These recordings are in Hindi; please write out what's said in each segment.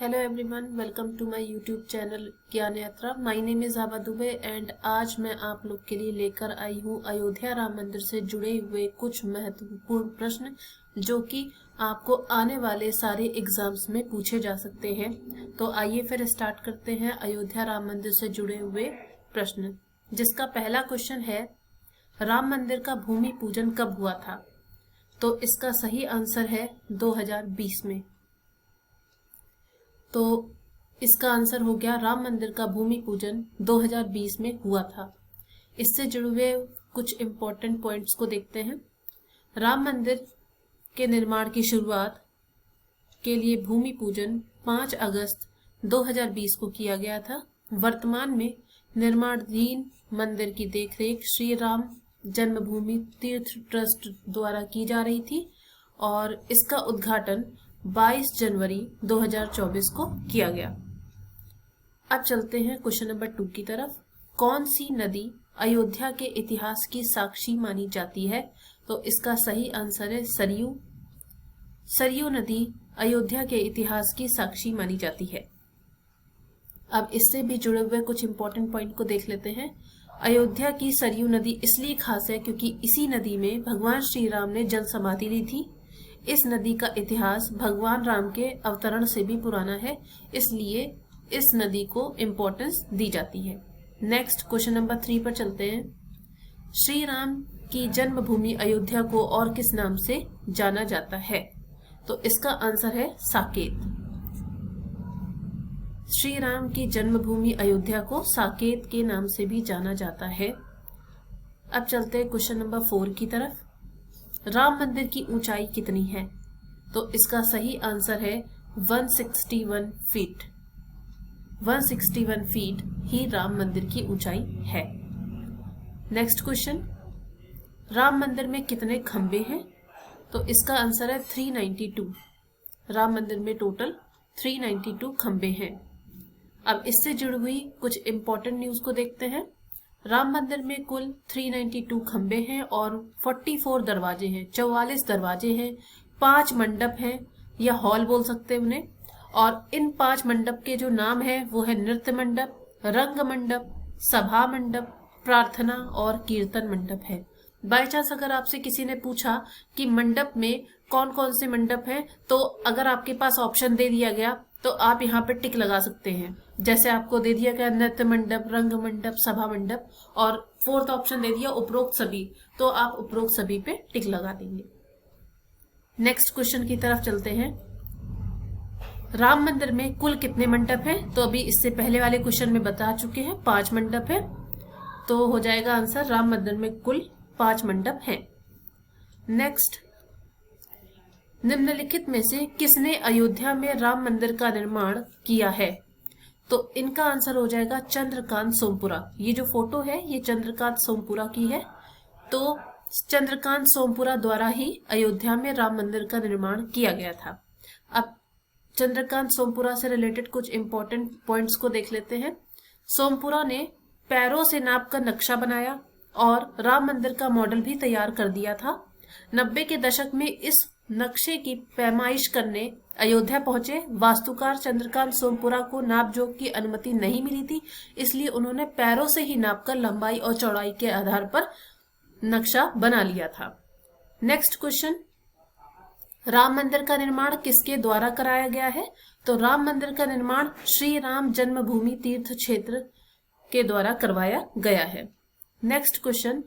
Hello everyone, welcome to my YouTube channel Gyan Yatra. My name is आबा दुबे एंड आज मैं आप लोग के लिए लेकर आई हूँ अयोध्या राम मंदिर से जुड़े हुए कुछ महत्वपूर्ण प्रश्न जो कि आपको आने वाले सारे एग्जाम्स में पूछे जा सकते हैं। तो आइए फिर स्टार्ट करते हैं अयोध्या राम मंदिर से जुड़े हुए प्रश्न, जिसका पहला क्वेश्चन है राम मंदिर का भूमि पूजन कब हुआ था? तो इसका सही आंसर है 2020 में। तो इसका आंसर हो गया राम मंदिर का भूमि पूजन 2020 में हुआ था। इससे जुड़े हुए कुछ इम्पोर्टेंट पॉइंट्स को देखते हैं। राम मंदिर के निर्माण की शुरुआत के लिए भूमि पूजन 5 अगस्त 2020 को किया गया था। वर्तमान में निर्माणाधीन मंदिर की देखरेख श्री राम जन्मभूमि तीर्थ ट्रस्ट द्वारा की जा रही थी और इसका उद्घाटन 22 जनवरी 2024 को किया गया। अब चलते हैं क्वेश्चन नंबर 2 की तरफ। कौन सी नदी अयोध्या के इतिहास की साक्षी मानी जाती है? तो इसका सही आंसर है सरयू। सरयू नदी अयोध्या के इतिहास की साक्षी मानी जाती है। अब इससे भी जुड़े हुए कुछ इंपॉर्टेंट पॉइंट को देख लेते हैं। अयोध्या की सरयू नदी इसलिए खास है क्योंकि इसी नदी में भगवान श्री राम ने जल समाधि ली थी। इस नदी का इतिहास भगवान राम के अवतरण से भी पुराना है, इसलिए इस नदी को इम्पोर्टेंस दी जाती है। नेक्स्ट क्वेश्चन नंबर 3 पर चलते हैं। श्री राम की जन्मभूमि अयोध्या को और किस नाम से जाना जाता है? तो इसका आंसर है साकेत। श्री राम की जन्मभूमि अयोध्या को साकेत के नाम से भी जाना जाता है। अब चलते हैं क्वेश्चन नंबर 4 की तरफ। राम मंदिर की ऊंचाई कितनी है? तो इसका सही आंसर है 161 फीट। 161 फीट ही राम मंदिर की ऊंचाई है। नेक्स्ट क्वेश्चन, राम मंदिर में कितने खंबे हैं? तो इसका आंसर है 392। राम मंदिर में टोटल 392 खंबे हैं। अब इससे जुड़ी हुई कुछ इंपॉर्टेंट न्यूज को देखते हैं। राम मंदिर में कुल 392 खंबे हैं और 44 दरवाजे हैं, 44 दरवाजे हैं, 5 मंडप हैं या हॉल बोल सकते हैं उन्हें। और इन 5 मंडप के जो नाम है वो है नृत्य मंडप, रंग मंडप, सभा मंडप, प्रार्थना और कीर्तन मंडप है। बाय चांस अगर आपसे किसी ने पूछा कि मंडप में कौन कौन से मंडप हैं, तो अगर आपके पास ऑप्शन दे दिया गया तो आप यहाँ पे टिक लगा सकते हैं। जैसे आपको दे दिया गया नृत्य मंडप, रंग मंडप, सभा मंडप और 4th ऑप्शन दे दिया उपरोक्त सभी, तो आप उपरोक्त सभी पे टिक लगा देंगे। नेक्स्ट क्वेश्चन की तरफ चलते हैं। राम मंदिर में कुल कितने मंडप हैं? तो अभी इससे पहले वाले क्वेश्चन में बता चुके हैं 5 मंडप है, तो हो जाएगा आंसर राम मंदिर में कुल 5 मंडप हैं। नेक्स्ट, निम्नलिखित में से किसने अयोध्या में राम मंदिर का निर्माण किया है? तो इनका आंसर हो जाएगा चंद्रकांत सोमपुरा। ये जो फोटो है ये चंद्रकांत सोमपुरा की है। तो चंद्रकांत सोमपुरा द्वारा ही अयोध्या में राम मंदिर का निर्माण किया गया था। अब चंद्रकांत सोमपुरा से रिलेटेड कुछ इंपॉर्टेंट पॉइंट्स को देख लेते हैं। सोमपुरा ने पैरों से नाप कर नक्शा बनाया और राम मंदिर का मॉडल भी तैयार कर दिया था। 90 के दशक में इस नक्शे की पैमाइश करने अयोध्या पहुंचे वास्तुकार चंद्रकांत सोमपुरा को नाप जोख की अनुमति नहीं मिली थी, इसलिए उन्होंने पैरों से ही नापकर लंबाई और चौड़ाई के आधार पर नक्शा बना लिया था। नेक्स्ट क्वेश्चन, राम मंदिर का निर्माण किसके द्वारा कराया गया है? तो राम मंदिर का निर्माण श्री राम जन्मभूमि तीर्थ क्षेत्र के द्वारा करवाया गया है। नेक्स्ट क्वेश्चन,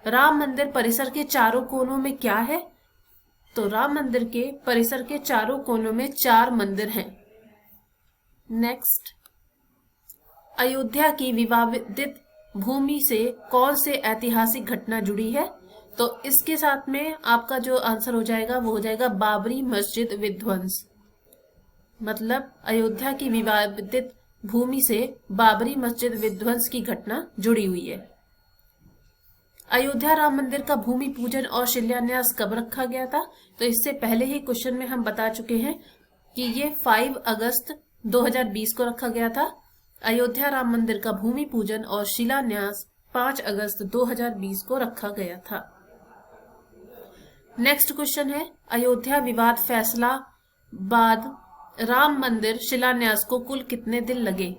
राम मंदिर परिसर के चारों कोनों में क्या है? तो राम मंदिर के परिसर के चारों कोनों में 4 मंदिर हैं। नेक्स्ट, अयोध्या की विवादित भूमि से कौन से ऐतिहासिक घटना जुड़ी है? तो इसके साथ में आपका जो आंसर हो जाएगा वो हो जाएगा बाबरी मस्जिद विध्वंस। मतलब अयोध्या की विवादित भूमि से बाबरी मस्जिद विध्वंस की घटना जुड़ी हुई है। अयोध्या राम मंदिर का भूमि पूजन और शिलान्यास कब रखा गया था? तो इससे पहले ही क्वेश्चन में हम बता चुके हैं कि ये 5 अगस्त 2020 को रखा गया था। अयोध्या राम मंदिर का भूमि पूजन और शिलान्यास 5 अगस्त 2020 को रखा गया था। नेक्स्ट क्वेश्चन है, अयोध्या विवाद फैसला बाद राम मंदिर शिलान्यास को कुल कितने दिन लगे?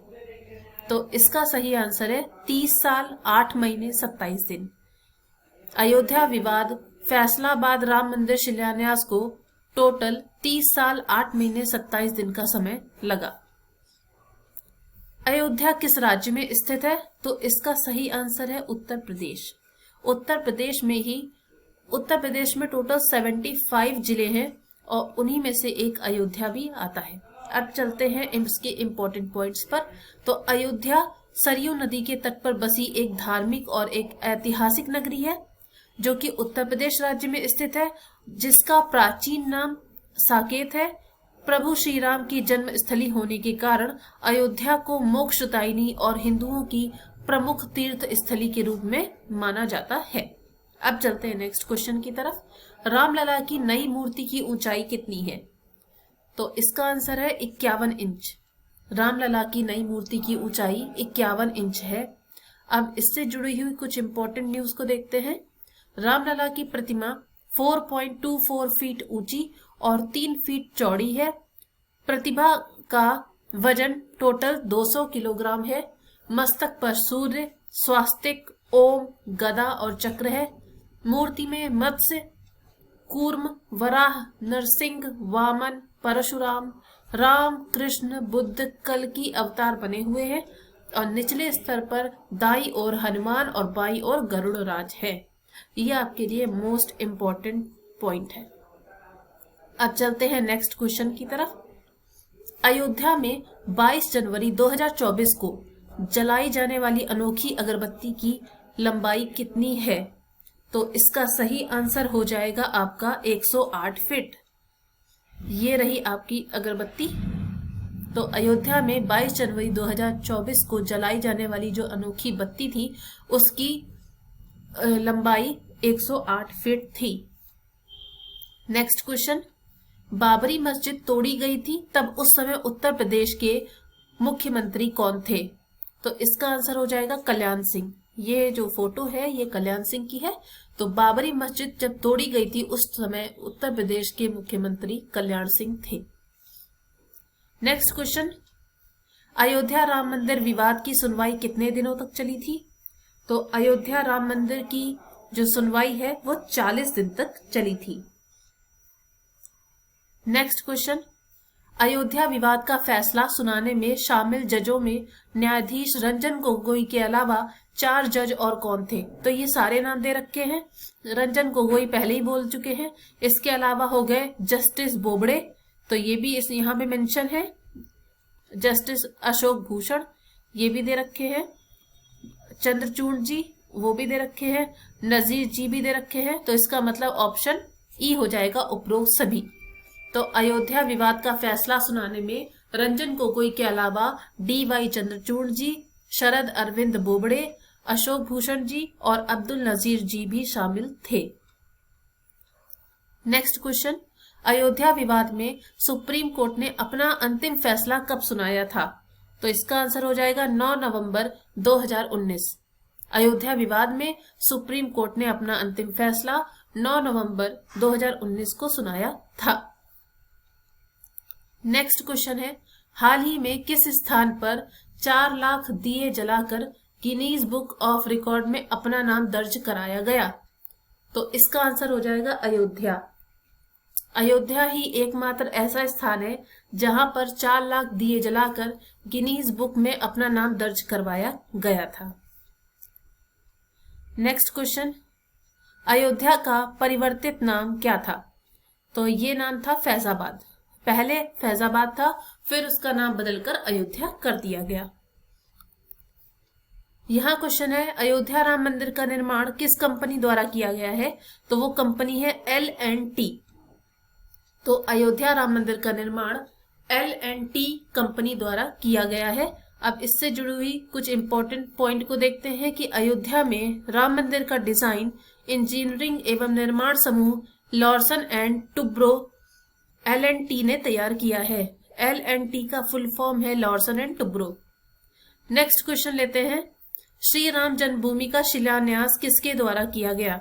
तो इसका सही आंसर है 30 साल 8 महीने 27 दिन। अयोध्या विवाद फैसलाबाद राम मंदिर शिलान्यास को टोटल 30 साल 8 महीने 27 दिन का समय लगा। अयोध्या किस राज्य में स्थित है? तो इसका सही आंसर है उत्तर प्रदेश। उत्तर प्रदेश में टोटल 75 जिले हैं और उन्हीं में से एक अयोध्या भी आता है। अब चलते हैं इसके इम्पोर्टेंट पॉइंट्स पर। तो अयोध्या सरयू नदी के तट पर बसी एक धार्मिक और एक ऐतिहासिक नगरी है जो कि उत्तर प्रदेश राज्य में स्थित है, जिसका प्राचीन नाम साकेत है। प्रभु श्री राम की जन्म स्थली होने के कारण अयोध्या को मोक्षदायिनी और हिंदुओं की प्रमुख तीर्थ स्थली के रूप में माना जाता है। अब चलते हैं नेक्स्ट क्वेश्चन की तरफ। रामलला की नई मूर्ति की ऊंचाई कितनी है? तो इसका आंसर है 51 इंच। रामलला की नई मूर्ति की ऊंचाई 51 इंच है। अब इससे जुड़ी हुई कुछ इंपॉर्टेंट न्यूज को देखते हैं। रामलला की प्रतिमा 4.24 फीट ऊंची और 3 फीट चौड़ी है। प्रतिमा का वजन टोटल 200 किलोग्राम है। मस्तक पर सूर्य, स्वास्तिक, ओम, गदा और चक्र है। मूर्ति में मत्स्य, कूर्म, वराह, नरसिंह, वामन, परशुराम, राम, कृष्ण, बुद्ध, कल्कि अवतार बने हुए हैं और निचले स्तर पर दाई और हनुमान और बाई और गरुड़राज है। यह आपके लिए मोस्ट इंपॉर्टेंट पॉइंट है। अब चलते हैं नेक्स्ट क्वेश्चन की तरफ। अयोध्या में 22 जनवरी 2024 को जलाई जाने वाली अनोखी अगरबत्ती की लंबाई कितनी है? तो इसका सही आंसर हो जाएगा आपका 108 फीट। ये रही आपकी अगरबत्ती। तो अयोध्या में 22 जनवरी 2024 को जलाई जाने वाली जो अनोखी बत्ती थी उसकी लंबाई 108 फीट थी। Next question. बाबरी मस्जिद तोड़ी गई थी तब उस समय उत्तर प्रदेश के मुख्यमंत्री कौन थे? तो इसका आंसर हो जाएगा कल्याण सिंह। ये जो फोटो है ये कल्याण सिंह की है। तो बाबरी मस्जिद जब तोड़ी गई थी उस समय उत्तर प्रदेश के मुख्यमंत्री कल्याण सिंह थे। Next question. अयोध्या राम मंदिर विवाद की सुनवाई कितने दिनों तक चली थी? तो अयोध्या राम मंदिर की जो सुनवाई है वो 40 दिन तक चली थी। Next question. अयोध्या विवाद का फैसला सुनाने में शामिल जजों में न्यायाधीश रंजन गोगोई के अलावा 4 जज और कौन थे? तो ये सारे नाम दे रखे हैं। रंजन गोगोई पहले ही बोल चुके हैं। इसके अलावा हो गए जस्टिस बोबड़े, तो ये भी इस यहाँ पे मेंशन है। जस्टिस अशोक भूषण ये भी दे रखे हैं। चंद्रचूड़ जी वो भी दे रखे हैं। नजीर जी भी दे रखे हैं। तो इसका मतलब ऑप्शन ई हो जाएगा उपरोक्त सभी। तो अयोध्या विवाद का फैसला सुनाने में रंजन गोगोई के अलावा DY चंद्रचूड़ जी, शरद अरविंद बोबड़े, अशोक भूषण जी और अब्दुल नजीर जी भी शामिल थे। Next question. अयोध्या विवाद में सुप्रीम कोर्ट ने अपना अंतिम फैसला कब सुनाया था? तो इसका आंसर हो जाएगा 9 नवंबर 2019। अयोध्या विवाद में सुप्रीम कोर्ट ने अपना अंतिम फैसला 9 नवंबर 2019 को सुनाया था। नेक्स्ट क्वेश्चन है। हाल ही में किस स्थान पर 4 लाख दिए जलाकर गिनीज बुक ऑफ रिकॉर्ड में अपना नाम दर्ज कराया गया? तो इसका आंसर हो जाएगा अयोध्या। अयोध्या ही एकमात्र ऐसा स्थान है जहां पर 4 लाख दिए जलाकर गिनीज बुक में अपना नाम दर्ज करवाया गया था। Next question. अयोध्या का परिवर्तित नाम क्या था? तो ये नाम था फैजाबाद। पहले फैजाबाद था, फिर उसका नाम बदलकर अयोध्या कर दिया गया। यहाँ क्वेश्चन है अयोध्या राम मंदिर का निर्माण किस कंपनी द्वारा किया गया है? तो वो कंपनी है L&T। तो अयोध्या राम मंदिर का निर्माण L&T कंपनी द्वारा किया गया है। अब इससे जुड़ी हुई कुछ इंपॉर्टेंट पॉइंट को देखते हैं कि अयोध्या में राम मंदिर का डिजाइन इंजीनियरिंग एवं निर्माण समूह लॉर्सन एंड टुब्रो L&T ने तैयार किया है। L&T का फुल फॉर्म है Larsen and Toubro. Next question लेते हैं। श्री राम जन्मभूमि का शिलान्यास किसके द्वारा किया गया?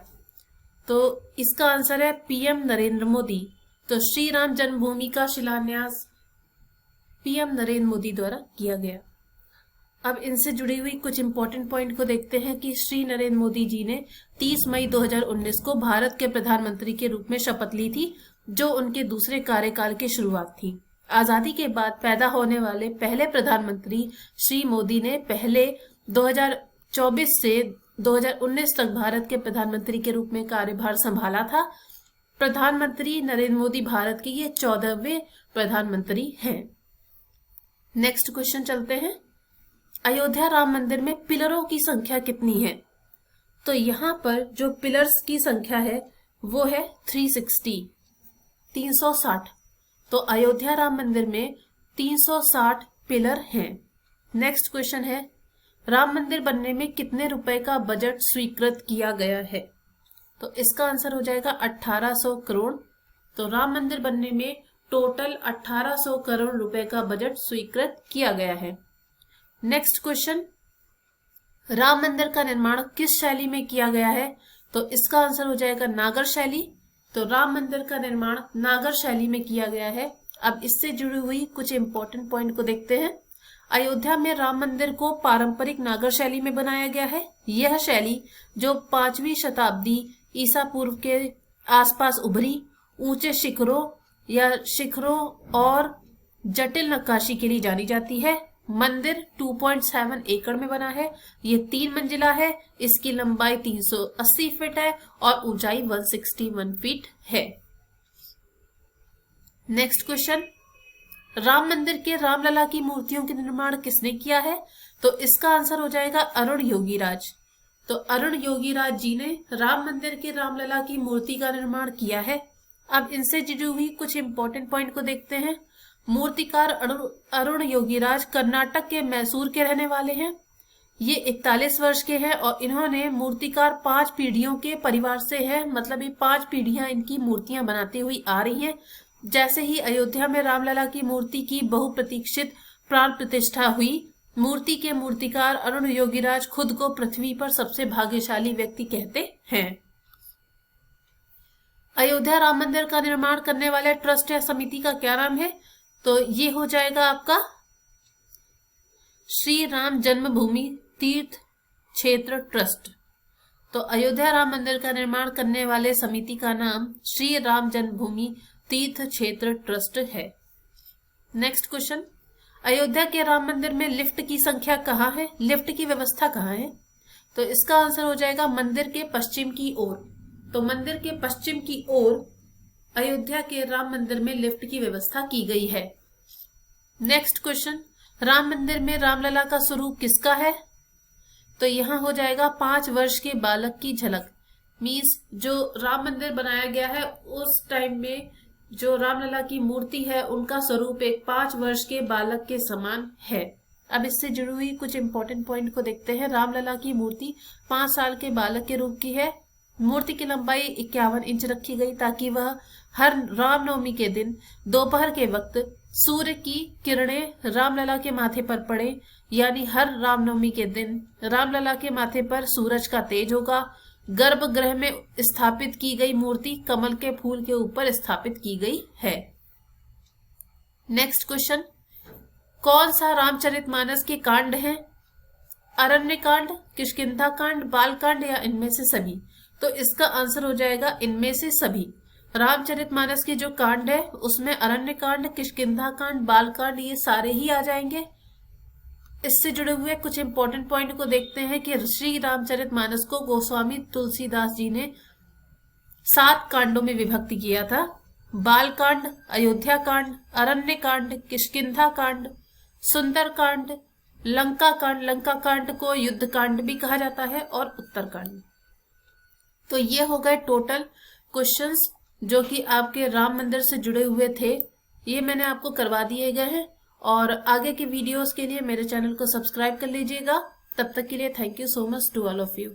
तो इसका आंसर है PM नरेंद्र मोदी। तो श्री राम जन्मभूमि का शिलान्यास पीएम नरेंद्र मोदी द्वारा किया गया। अब इनसे जुड़ी हुई कुछ इंपॉर्टेंट पॉइंट को देखते हैं कि श्री नरेंद्र मोदी जी ने 30 मई 2019 को भारत के प्रधानमंत्री के रूप में शपथ ली थी, जो उनके दूसरे कार्यकाल की शुरुआत थी। आजादी के बाद पैदा होने वाले पहले प्रधानमंत्री श्री मोदी ने पहले 2024 से 2019 तक भारत के प्रधानमंत्री के रूप में कार्यभार संभाला था। प्रधानमंत्री नरेंद्र मोदी भारत के ये 14वें प्रधानमंत्री हैं। नेक्स्ट क्वेश्चन चलते हैं। अयोध्या राम मंदिर में पिलरों की संख्या कितनी है? तो यहाँ पर जो पिलर्स की संख्या है वो है 360। तो अयोध्या राम मंदिर में 360 पिलर हैं। नेक्स्ट क्वेश्चन है, राम मंदिर बनने में कितने रुपए का बजट स्वीकृत किया गया है? तो इसका आंसर हो जाएगा 1800 करोड़। तो राम मंदिर बनने में टोटल 1800 करोड़ रुपए का बजट स्वीकृत किया गया है। नेक्स्ट क्वेश्चन, राम मंदिर का निर्माण किस शैली में किया गया है? तो इसका आंसर हो जाएगा नागर शैली। तो राम मंदिर का निर्माण नागर शैली में किया गया है। अब इससे जुड़ी हुई कुछ इंपॉर्टेंट पॉइंट को देखते हैं। अयोध्या में राम मंदिर को पारंपरिक नागर शैली में बनाया गया है। यह शैली जो 5वीं शताब्दी ईसा पूर्व के आसपास उभरी, ऊंचे शिखरों और जटिल नक्काशी के लिए जानी जाती है। मंदिर 2.7 एकड़ में बना है। ये 3 मंजिला है। इसकी लंबाई 380 फीट है और ऊंचाई 161 फीट है। नेक्स्ट क्वेश्चन, राम मंदिर के रामलला की मूर्तियों के निर्माण किसने किया है? तो इसका आंसर हो जाएगा अरुण योगीराज। तो अरुण योगीराज जी ने राम मंदिर के रामलला की मूर्ति का निर्माण किया है। अब इनसे जुड़ी हुई कुछ इंपॉर्टेंट पॉइंट को देखते हैं। मूर्तिकार अरुण योगीराज कर्नाटक के मैसूर के रहने वाले हैं। ये 41 वर्ष के हैं और इन्होंने मूर्तिकार 5 पीढ़ियों के परिवार से है, मतलब ये 5 पीढ़ियां इनकी मूर्तियां बनाती हुई आ रही हैं। जैसे ही अयोध्या में रामलला की मूर्ति की बहुप्रतीक्षित प्राण प्रतिष्ठा हुई, मूर्ति के मूर्तिकार अरुण योगीराज खुद को पृथ्वी पर सबसे भाग्यशाली व्यक्ति कहते हैं। अयोध्या राम मंदिर का निर्माण करने वाले ट्रस्ट या समिति का क्या नाम है? तो ये हो जाएगा आपका श्री राम जन्मभूमि तीर्थ क्षेत्र ट्रस्ट। तो अयोध्या राम मंदिर का निर्माण करने वाले समिति का नाम श्री राम जन्मभूमि तीर्थ क्षेत्र ट्रस्ट है। नेक्स्ट क्वेश्चन, अयोध्या के राम मंदिर में लिफ्ट की संख्या कहाँ है? लिफ्ट की व्यवस्था कहाँ है? तो इसका आंसर हो जाएगा मंदिर के पश्चिम की ओर। तो मंदिर के पश्चिम की ओर अयोध्या के राम मंदिर में लिफ्ट की व्यवस्था की गई है। नेक्स्ट क्वेश्चन, राम मंदिर में रामलला का स्वरूप किसका है? तो यहाँ हो जाएगा 5 वर्ष के बालक की झलक। मीन्स जो राम मंदिर बनाया गया है उस टाइम में जो रामलला की मूर्ति है उनका स्वरूप एक 5 वर्ष के बालक के समान है। अब इससे जुड़ी हुई कुछ इंपॉर्टेंट पॉइंट को देखते हैं। रामलला की मूर्ति 5 साल के बालक के रूप की है। मूर्ति की लंबाई 51 इंच रखी गई ताकि वह हर रामनवमी के दिन दोपहर के वक्त सूर्य की किरणें रामलला के माथे पर पड़े, यानी हर रामनवमी के दिन रामलला के माथे पर सूरज का तेज होगा। गर्भगृह में स्थापित की गई मूर्ति कमल के फूल के ऊपर स्थापित की गई है। नेक्स्ट क्वेश्चन, कौन सा रामचरितमानस के कांड हैं? अरण्य कांड, किष्किंधा कांड, बाल कांड या इनमें से सभी? तो इसका आंसर हो जाएगा इनमें से सभी। रामचरितमानस के जो कांड है उसमें अरण्य कांड, किष्किंधा कांड, बाल कांड ये सारे ही आ जाएंगे। इससे जुड़े हुए कुछ इंपॉर्टेंट पॉइंट को देखते हैं कि श्री रामचरितमानस को गोस्वामी तुलसीदास जी ने 7 कांडों में विभक्त किया था। बाल कांड, अयोध्या कांड, अरण्य कांड, किष्किंधा कांड, सुंदर कांड, लंका कांड। लंका कांड को युद्ध कांड भी कहा जाता है और उत्तर कांड। तो ये हो गए टोटल क्वेश्चंस जो कि आपके राम मंदिर से जुड़े हुए थे। ये मैंने आपको करवा दिए गए हैं और आगे के वीडियोस के लिए मेरे चैनल को सब्सक्राइब कर लीजिएगा। तब तक के लिए thank you so much to all of you.